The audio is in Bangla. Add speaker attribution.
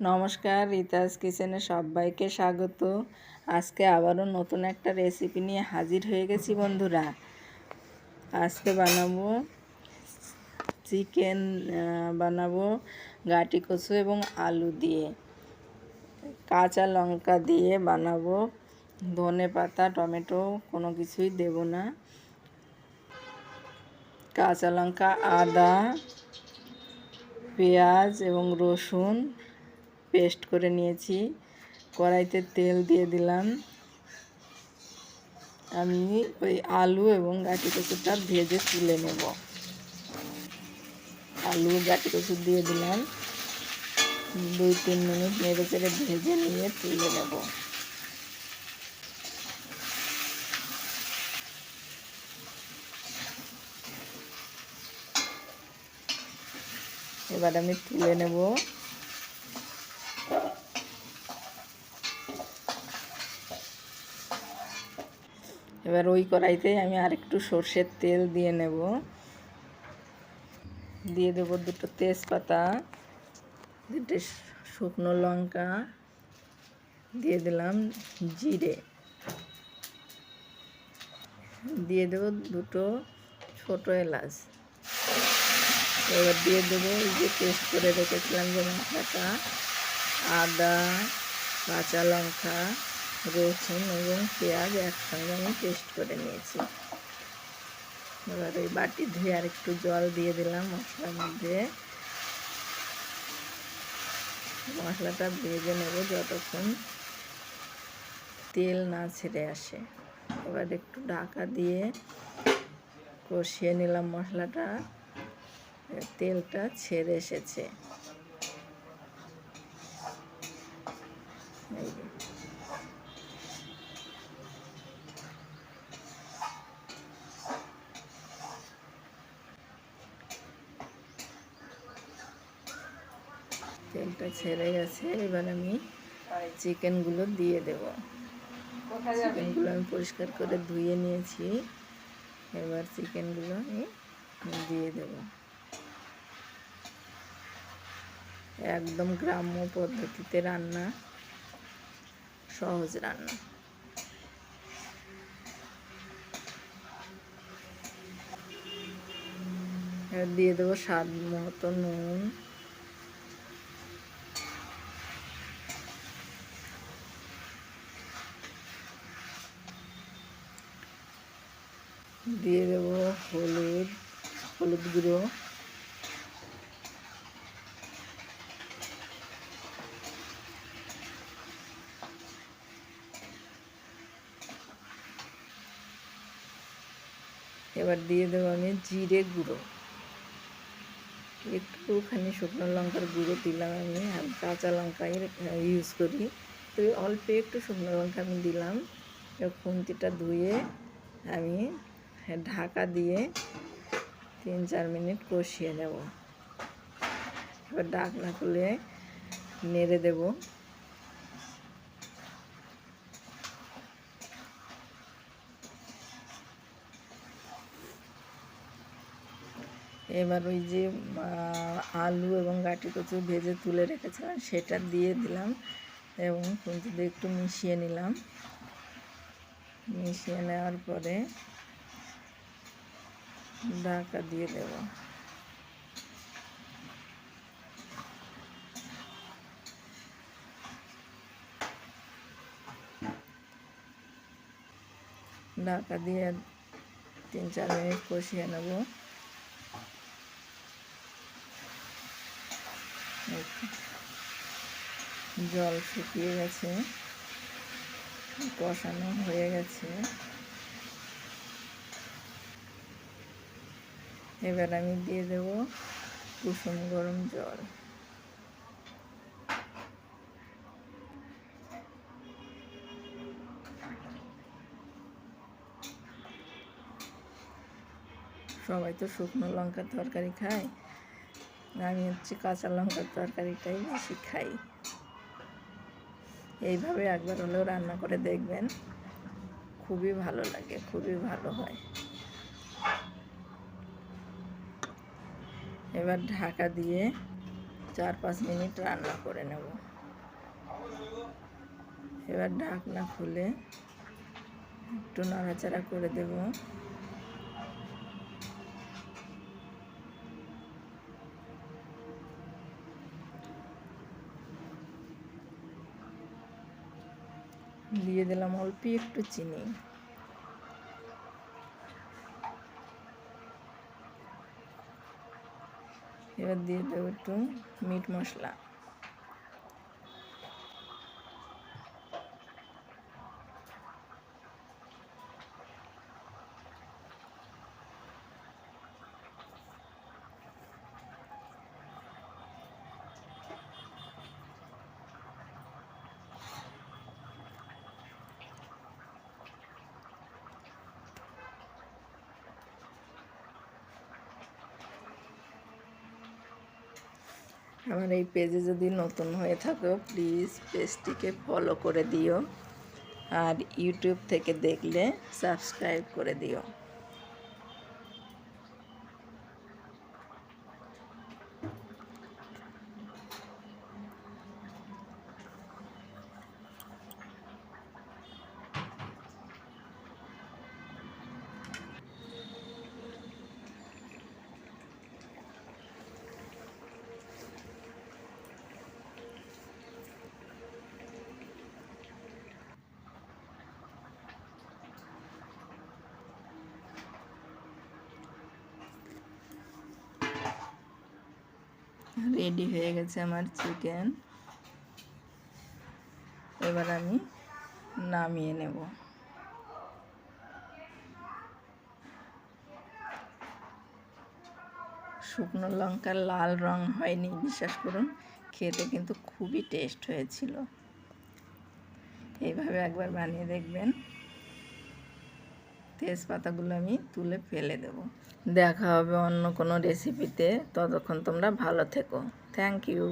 Speaker 1: নমস্কার, রিতাস কিচেনে সবাইকে স্বাগত। আজকে আবারও নতুন একটা রেসিপি নিয়ে হাজির হয়ে গেছি বন্ধুরা। আজকে বানাবো চিকেন, বানাবো গাটি কচু এবং আলু দিয়ে, কাঁচা লঙ্কা দিয়ে বানাবো। ধনে পাতা টমেটো কোনো কিছুই দেব না। কাঁচা লঙ্কা, আদা, পেঁয়াজ এবং রসুন পেস্ট করে নিয়েছি। কড়াইতে তেল দিয়ে দিলাম। আমি ওই আলু এবং গাটি কচুটা ভেজে তুলে নেব। আলু গাটি কচু দিয়ে দিলাম। 2-3 মিনিট নেড়ে চেড়ে ভেজে নিয়ে তুলে নেব। এবার আমি তুলে নেব। এবার ওই কড়াইতে আমি আরেকটু সর্ষের তেল দিয়ে নেব। দিয়ে দেবো 2টো তেজপাতা, 2টে শুকনো লঙ্কা, দিয়ে দিলাম জিরে, দিয়ে দেবো 2টো ছোটো এলাচ। এবার দিয়ে দেবো এই যে পেস্ট করে রেখেছিলাম যে মশলাটা, আদা, কাঁচা লঙ্কা, রসুন এবং পেঁয়াজ একসঙ্গে আমি পেস্ট করে নিয়েছি। এবার ওই বাটি ধুয়ে আর একটু জল দিয়ে দিলাম মশলার মধ্যে। মশলাটা ভেজে নেব যতক্ষণ তেল না ছেড়ে আসে। এবার একটু ঢাকা দিয়ে কষিয়ে নিলাম মশলাটা। তেলটা ছেড়ে এসেছে। তেলটা ছেড়ে গেছে। এবার আমি চিকেনগুলো দিয়ে দেব। চিকেনগুলো আমি পরিষ্কার করে ধুয়ে নিয়েছি। এবার চিকেনগুলো আমি দিয়ে দেব। একদম গ্রাম্য পদ্ধতিতে রান্না, সহজ রান্না। এবার দিয়ে দেবো স্বাদ মতো নুন, দিয়ে দেবো হলুদ গুঁড়ো, এবার দিয়ে দেবো আমি জিরে গুঁড়ো, একটুখানি শুকনো লঙ্কার গুঁড়ো দিলাম আমি। আর কাঁচা লঙ্কা ইউজ করি, তো অল্প একটু শুকনো লঙ্কা আমি দিলাম। খুন্তিটা ধুয়ে আমি ঢাকা দিয়ে 3-4 মিনিট কষিয়ে নেব। এবার ঢাকনা খুলে নেড়ে দেব। এবার ওই যে আলু এবং গাটি কচু ভেজে তুলে রেখেছিলাম সেটা দিয়ে দিলাম এবং খুন্তি দিয়ে একটু মিশিয়ে নিলাম। মিশিয়ে নেওয়ার পরে ঢাকা দিয়ে দেব। ঢাকা দিয়ে 3-4 মিনিট কষিয়ে নেব। জল শুকিয়ে গেছে, কষানো হয়ে গেছে। এবার আমি দিয়ে দেব কুসুম গরম জল। সবাই তো শুকনো লঙ্কার তরকারি খায়, আমি কাঁচা লঙ্কার তরকারিটাই বেশি খাই। এইভাবে একবার হলেও রান্না করে দেখবেন, খুবই ভালো লাগে, খুবই ভালো হয়। এবার ঢাকা দিয়ে 4-5 মিনিট রান্না করে নেব। এবার ঢাকনা খুলে একটু নাড়াচাড়া করে দেব। দিয়ে দিলাম অল্প একটু চিনি। এবার দিয়ে দেবো একটু মিট মশলা। আমার এই পেজে যদি নতুন হয়ে থাকো প্লিজ পেজটিকে ফলো করে দিও, আর ইউটিউব থেকে দেখলে সাবস্ক্রাইব করে দিও। রেডি হয়ে গেছে আমার চিকেন। এবার আমি নামিয়ে নেব। শুকনো লঙ্কার লাল রং হয়নি, বিশ্বাস করুন, খেতে কিন্তু খুবই টেস্ট হয়েছিল। এইভাবে একবার বানিয়ে দেখবেন। তেজপাতাগুলো আমি তুলে ফেলে দেব। দেখা হবে অন্য কোনো রেসিপিতে। ততক্ষণ তোমরা ভালো থেকো। Thank you.